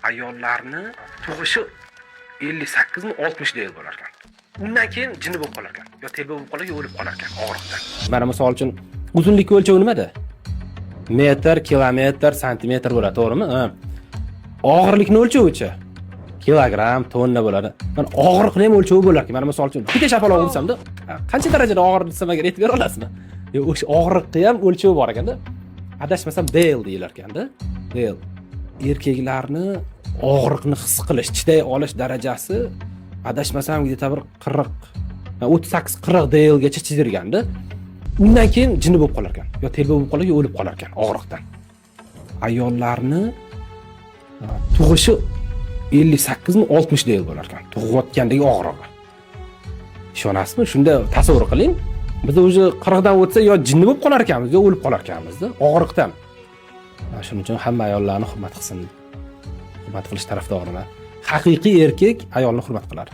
ayollarni tug'ishi 58 mi 60 deyil bo'lar ekan. Undan keyin jinni bo'lib qolar ekan. Yo telba bo'lib qolar, yo o'lib qolar ekan og'riqdan. Mana misol uchun uzunlik o'lchovi nimada? Metr, kilometr, santimetr bo'ladi, to'g'rimi? Og'irlikni o'lchovichi kilogramm, tonna bo'ladi. Mana og'riqni ham o'lchovi bo'lar ekan. Mana misol uchun bitta shapaloq ursamda, qancha darajada og'ir desam agar aytib bera olasizmi? Yo o'sha og'riqni ham o'lchovi bor ekanda. Adashmasam Dale deyilar ekanda. Dale. Erkaklarni og'riqni his qilish, chiday olish darajasi adashmasam где-то bir 40, 38-40 Dalegacha chizdirganda. Undan keyin jinni bo'lib qolar ekan. Yo telba bo'lib qolar, yo o'lib qolar ekan og'riqdan. Ayollarni tug'ishi 58 mi 60 deyil bo'lar ekan. Tug'ayotgandagi og'rig'i. Ishonasizmi? Shunda tasavvur qiling. Biz o'zi 40 dan o'tsa yo jinni bo'lib qolar ekanmiz, yo o'lib qolar ekanmiz-da, og'riqdan. Shuning uchun hamma ayollarni hurmat qilsin. Hurmat qilish tarafdoriman. Haqiqiy erkak ayolni hurmat qiladi.